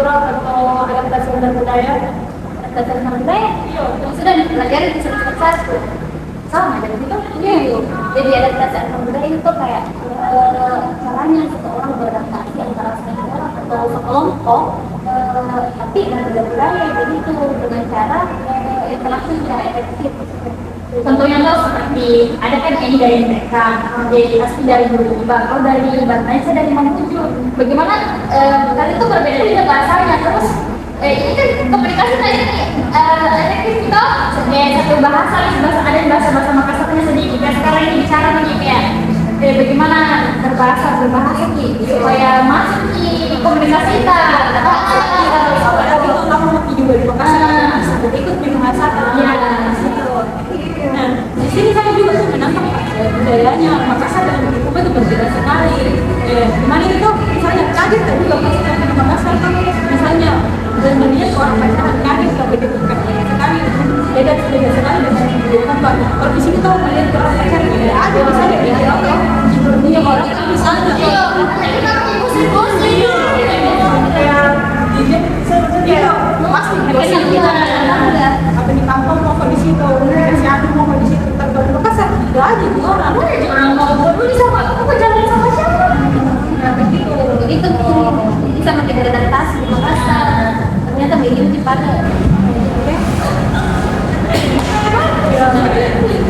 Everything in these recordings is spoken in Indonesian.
kultural atau adaptasi antar budaya. Adaptasi antar budaya yang sudah dipelajari di semester 1 sama dari itu. Jadi adaptasi antar budaya itu kayak caranya seseorang beradaptasi antara sekelompok atau sekelompok tapi berbeda budaya. Jadi itu dengan cara interaksi secara efektif. Contohnya tuh seperti ada kan ini dari mereka, jadi asli dari Bang, kalau dari Banten saya dari Mamuju. Bagaimana kali itu berbeda juga bahasanya, terus ini kan komunikasi tadi efektif kita satu bahasa, ada bahasa Makassarnya sedikit. Kan sekarang ini bicara nih kayak bagaimana berbahasa nih supaya masuk di komunikasi kita. Kalau kamu juga di Makassar, ikut di Makassar. Nah, di sini saya juga tuh menangkap budayanya Makassar dan Bulukumba itu berbeda sekali. Gimana itu? Misalnya kaget kan juga pas saya di Makassar kan, misalnya dan melihat orang pacaran kaget kalau beda sekali, beda sekali dengan Bulukumba. Kalau di sini tuh melihat orang pacaran beda aja, misalnya dia orang itu misalnya pasti apa di kampung mau di situ, si Anu mau di situ, terbaru Makassar tidak aja tuh orang ngobrol dulu sama aku jalan sama siapa, nah begitu. Jadi itu sama kita adaptasi di Makassar, ternyata begitu di Padang.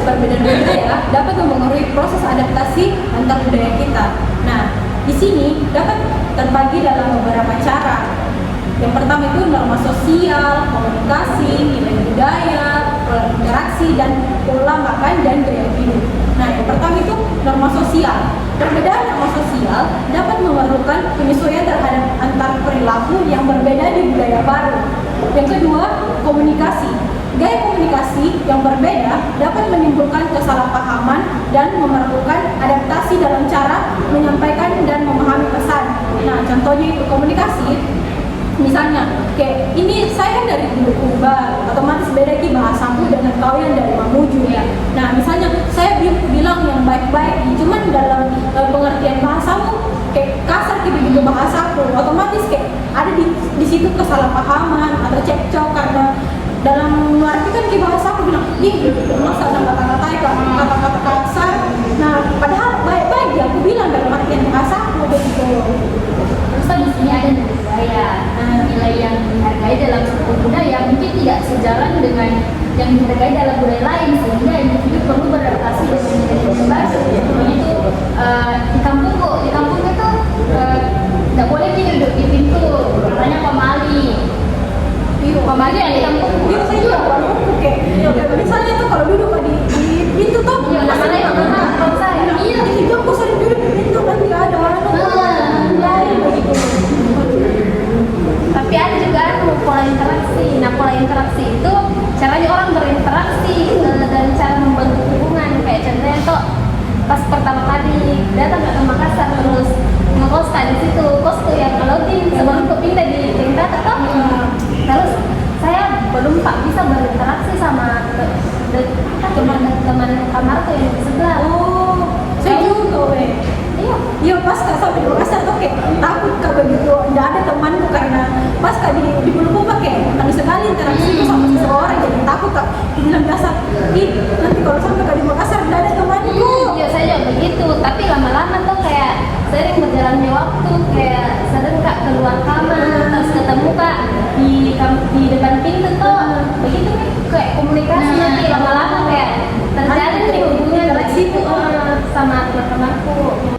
Perbedaan budaya dapat mempengaruhi proses adaptasi antar budaya kita. Nah, di sini dapat terbagi dalam beberapa cara. Yang pertama itu norma sosial, komunikasi, nilai budaya, pola interaksi, dan pola makan dan gaya hidup. Nah, yang pertama itu norma sosial. Perbedaan norma sosial dapat memerlukan penyesuaian terhadap antar perilaku yang berbeda di budaya baru. Yang kedua, komunikasi. Gaya komunikasi yang berbeda dapat menimbulkan kesalahpahaman dan memerlukan adaptasi dalam cara menyampaikan dan memahami pesan. Nah, contohnya itu komunikasi. Misalnya, kayak ini saya kan dari Bulukumba, otomatis beda ki bahasaku dengan kau yang dari Mamuju ya. Nah, misalnya saya bilang yang baik-baik, cuman dalam pengertian bahasamu kayak kasar ki begitu bahasaku, otomatis kayak ada di situ kesalahpahaman atau cekcok karena dalam artikan ki bahasaku bilang, ih, masa ada kata-kata kasar. Nah, padahal baik-baik ya aku bilang dalam artian bahasaku begitu. Terus di sini ada budaya, nilai yang dihargai dalam suatu budaya mungkin tidak sejalan dengan yang dihargai dalam budaya lain, sehingga individu perlu beradaptasi dengan nilai baru. Contohnya itu di kampung itu tidak boleh duduk di pintu, katanya pamali. Pamali yang di kampung. Iya, saya juga misalnya tuh kalau duduk di pintu tuh, namanya bonsai. Iya, di situ aku sering duduk di pintu kan tidak ada orang lain begitu. Tapi ada juga pola interaksi. Nah, pola interaksi itu caranya orang berinteraksi dan cara membentuk hubungan. Kayak contohnya tuh pas pertama kali datang ke Makassar terus ngekos di situ, kos tuh yang kalau sebelum aku pindah di tingkat atau terus saya belum bisa berinteraksi sama teman kamar tuh yang di sebelah. Oh, saya juga iya pas sampai di Makassar tuh kayak takut kalau begitu nggak ada temanku karena pas di Bulukumba kayak kali sekali interaksi sama seseorang jadi takut tak bilang biasa nanti kalau sampai di Makassar nggak ada temanku. Iya saya juga begitu, tapi lama-lama tuh kayak sering berjalannya waktu kayak sering kak keluar kamar terus ketemu kak di depan pintu tuh begitu kayak komunikasi nanti lama-lama kayak terjalin nih hubungan dari situ sama teman-temanku.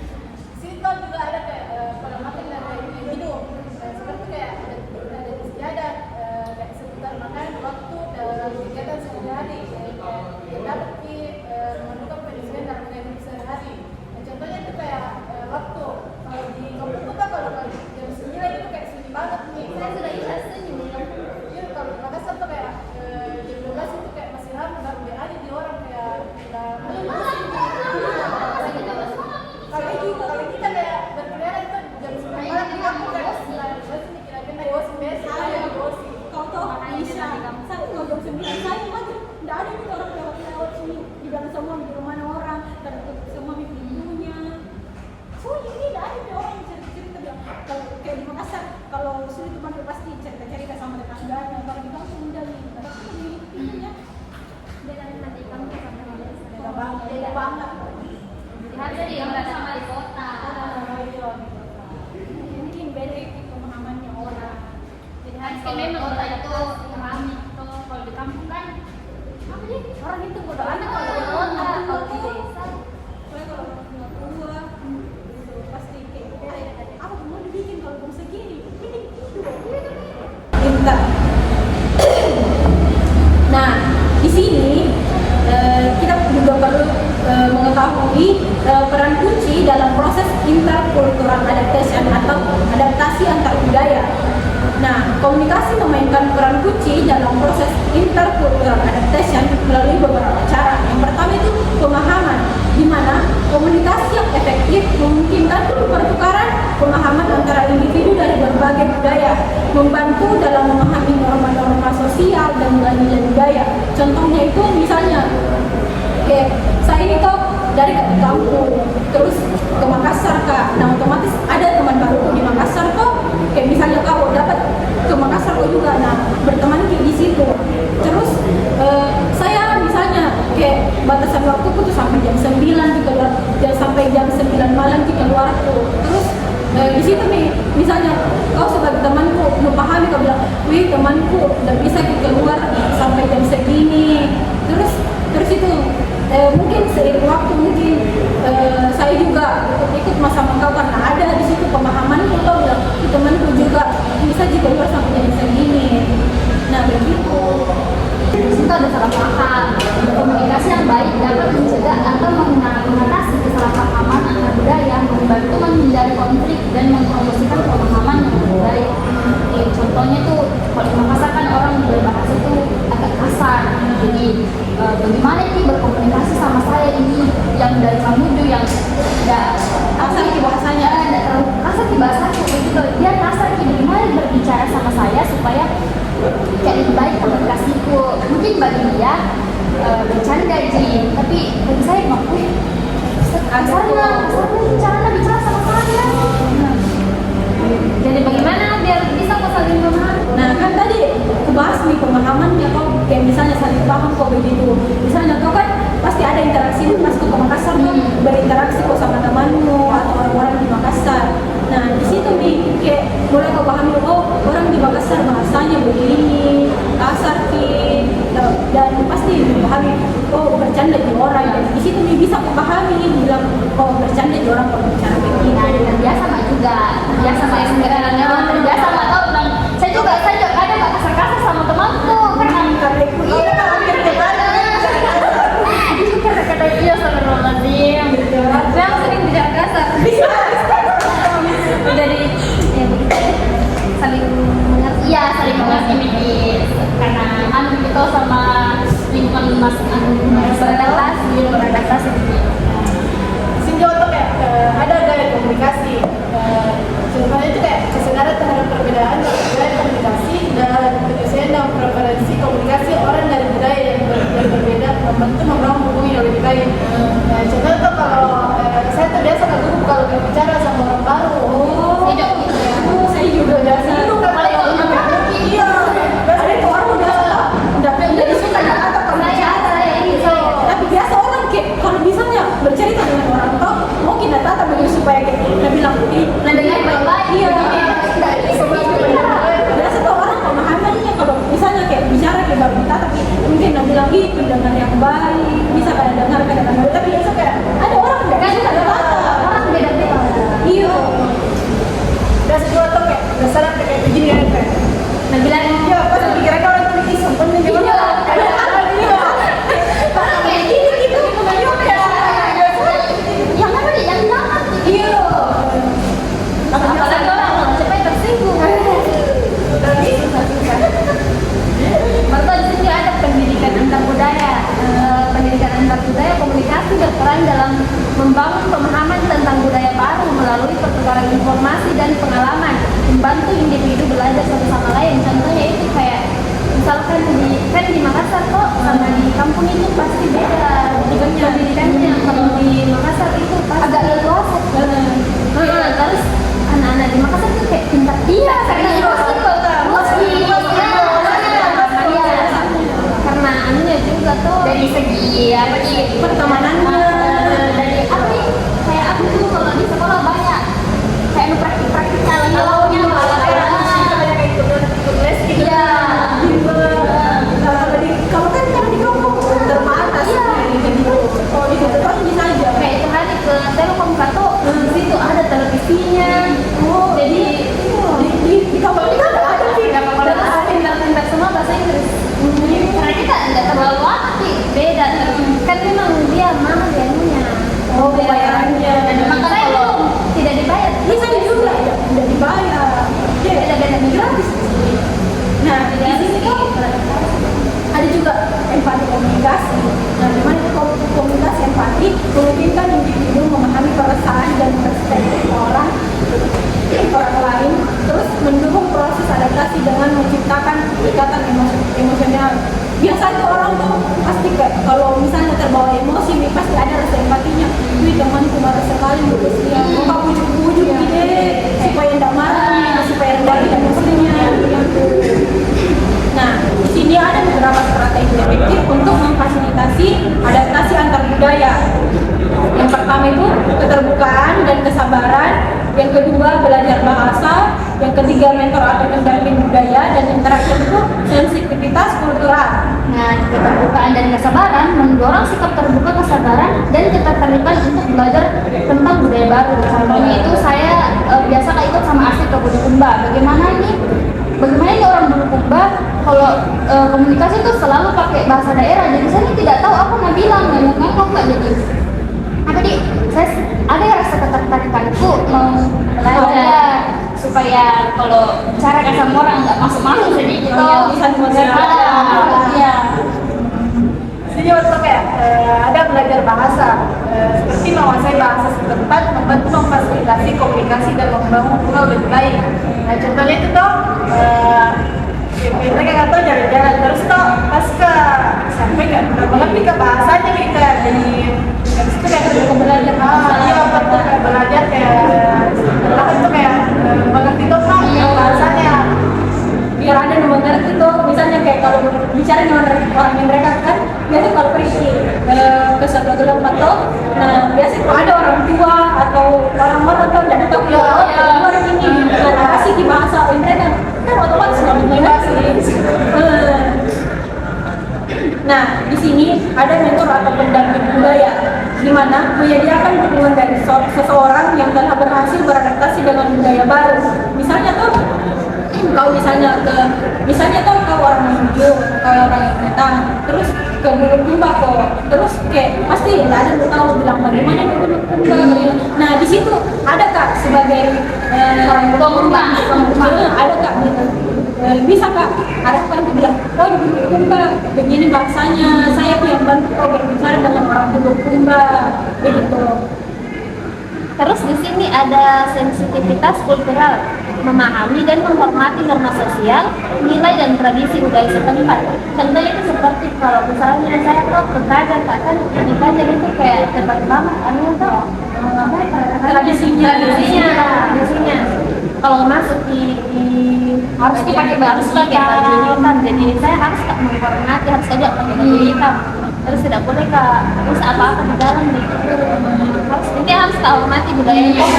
Kayak di Makassar, kalau sulit teman pasti Meski memang kota itu ramai, kalau di kampung kan apa sih orang itu bodo amat kalau di kota, kalau di desa. Soalnya kalau orang tua itu pasti kayak apa mau dibikin kalau belum segini minta. Nah di sini kita juga perlu mengetahui peran kunci dalam proses interkultural adaptation atau adaptasi antar budaya. Nah, komunikasi memainkan peran kunci dalam proses interkultural adaptation melalui beberapa cara. Yang pertama itu pemahaman, di mana komunikasi yang efektif memungkinkan pertukaran pemahaman antara individu dari berbagai budaya, membantu dalam memahami norma-norma sosial dan nilai-nilai budaya. Contohnya itu misalnya, saya ini toh dari kampung terus ke Makassar Kak. Nah otomatis ada teman baru di Makassar toh, kayak misalnya kau dapat ke Makassar kau juga, nah berteman di situ. Terus saya misalnya kayak batasan waktuku tuh sampai jam 9 juga, sampai jam 9 malam kita keluar tuh. Terus di situ nih misalnya kau sebagai temanku memahami, kau bilang, wih temanku udah bisa kita keluar sampai jam segini. Terus itu mungkin seiring waktu mungkin saya juga ikut sama kau karena ada di situ pemahamanku, kau bilang temanku juga bisa juga keluar sampai jam segini. Nah begitu. Di situ ada salah paham. Komunikasi yang baik dapat mencegah atau mengatasi kesalahpahaman antar budaya, membantu menghindari konflik dan mempromosikan pemahaman yang lebih baik. Contohnya tuh kalau di Makassar kan orang berbahasa itu agak kasar. Jadi bagaimana nih berkomunikasi sama saya ini yang dari Mamuju yang nggak kasar di bahasanya, nggak terlalu kasar di bahasanya, gitu. Dia kasar, gimana berbicara sama saya supaya kayak lebih baik komunikasiku. Mungkin bagi dia bercanda Ji, tapi bagi saya maksudnya kasarnya bicara sama saya. Jadi bagaimana biar bisa saling memahami? Nah kan tadi aku bahas nih pemahamannya, kok kayak misalnya saling paham kok begitu. Misalnya kau kan pasti ada interaksi pas ke Makassar kan, berinteraksi kok sama temanmu atau orang-orang di Makassar. Nah di situ nih kayak mulai kau pahami, oh orang di Makassar bahasanya begini, kasar sih, dan pasti memahami, oh bercanda di orang. Dan di situ nih bisa kau pahami, bilang oh bercanda di orang kalau bicara begini. Nah, dan biasa mak juga, biasa mak yang sebenarnya biasa mak tahu bilang, saya juga ada nggak kasar-kasar sama temanku karena iya kata dia astagfirullahaladzim gitu. Saya sering bicara kasar. Jadi ya begitu, saling mengerti ya, saling mengerti nih karena kita sama lingkungan beradaptasi gitu. Sinjoto kayak ada gaya komunikasi. Contohnya itu kayak kesadaran terhadap perbedaan gaya komunikasi dan penyelesaian dan preferensi komunikasi orang dari budaya yang berbeda membantu membangun hubungan yang lebih baik. Contohnya tuh kalau saya tuh biasa kagum kalau berbicara sama orang baru. Tidak gitu ya. Saya juga biasa. Iya. Ada itu orang udah jadi suka kata pembicara itu. Tapi biasa orang kayak kalau misalnya bercerita dengan orang tua, mungkin tata begitu supaya kayak dia bilang, Dengan baik-baik. iya. Nggak bisa Biasa tuh orang pemahamannya kalau misalnya kayak bicara kayak baru kita, tapi mungkin dia bilang gitu dengan yang baik, bisa kadang dengar kadang baik. Tapi biasa kayak ada orang nggak suka ada kata. orang beda-beda. Iya. Biasa juga tuh kayak kesadaran kayak begini ya kayak. Nah bilang Ya pas pikirannya orang tuh ini sempurna gimana? kayak gitu yang apa nih yang jangan Iya. apalagi orang sampai tersinggung. Baru di sini ada pendidikan antar budaya. Pendidikan antar budaya komunikasi berperan dalam membangun pemahaman tentang budaya baru melalui pertukaran informasi dan pengalaman, membantu individu belajar satu sama lain. Contohnya itu kayak misalkan di Makassar kok sama di kampung itu pasti beda pendidikannya. Kalau di Makassar itu pasti agak leluasa. Terus anak-anak di Makassar itu kayak pintar. Iya, karena karena anunya juga tuh dari segi apa sih Pertemanannya. dari apa nih kayak aku tuh kalau di sekolah banyak kayak praktik-praktik kalau nya malah Kayak ikut les gitu. komunikasi memungkinkan individu memahami perasaan dan perspektif orang lain, terus mendukung proses adaptasi dengan menciptakan ikatan emosional. Biasanya orang tuh pasti kayak kalau misalnya terbawa emosi nih pasti ada rasa empatinya. Wih temanku marah sekali terus dia mau pujuk-pujuk gitu supaya tidak marah, supaya rendahin emosinya gitu. Nah, di sini ada beberapa strategi efektif untuk memfasilitasi adaptasi antar budaya. Yang pertama itu keterbukaan dan kesabaran. Yang kedua belajar bahasa. Yang ketiga mentor atau pendamping budaya. Dan yang terakhir itu sensitivitas kultural. Nah, keterbukaan dan kesabaran mendorong sikap terbuka, kesabaran, dan ketertarikan untuk belajar tentang budaya baru. Contohnya itu saya biasa ikut sama asik ke Bulukumba. Bagaimana ini orang Bulukumba kalau komunikasi itu selalu pakai bahasa daerah. Jadi saya tidak tahu apa mau bilang, ngomong nggak jadi. Apa di? Saya ada rasa ketertarikanku mau belajar supaya kalau bicara sama orang nggak masuk-masuk sedikit gitu. Bisa mengerti. Iya. Jadi waktu kayak ada belajar bahasa, seperti menguasai bahasa setempat, membantu memfasilitasi komunikasi dan membangun pulau lebih baik. Nah contohnya itu toh, mereka nggak tahu jalan-jalan terus toh pas ke sampai nggak mengerti ke bahasanya kita jadi itu kayak belajar bahasa. Iya waktu kayak belajar kayak setelah itu kayak mengerti toh bahasanya. Biar ada yang mengerti tuh, misalnya kayak kalau bicara dengan orang yang mereka kan biasanya kalau pergi ke suatu tempat tuh, nah biasanya kalau ada orang tua atau orang-orang tuh dan tahu ya orang ini nah kasih di bahasa mereka kan otomatis nggak mengerti. Nah di sini ada mentor atau pendamping budaya di mana menyediakan dukungan dari seseorang yang telah berhasil beradaptasi dengan budaya baru. Misalnya tuh kau misalnya kau orang Maluku, kau orang Batak, terus ke Bulukumba kok, terus kayak pasti nggak ada yang tahu bilang bagaimana ke Bulukumba. Nah di situ ada kak sebagai orang Bulukumba, ada kak gitu. Bisa kak arahkan ke bilang, oh di Bulukumba begini bahasanya, saya yang bantu kau berbicara dengan orang Bulukumba, begitu. Terus di sini ada sensitivitas kultural, memahami dan menghormati norma sosial, nilai dan tradisi budaya setempat. Contohnya itu seperti kalau misalnya saya tuh ke Kajar, kan di Kajar itu kayak tempat banget, tuh tradisinya. Kalau masuk di harus dipakai baju hitam, jadi saya harus menghormati, harus saja pakai baju hitam. Terus tidak boleh terus apa-apa di dalam gitu. Harus kita hormati budayanya.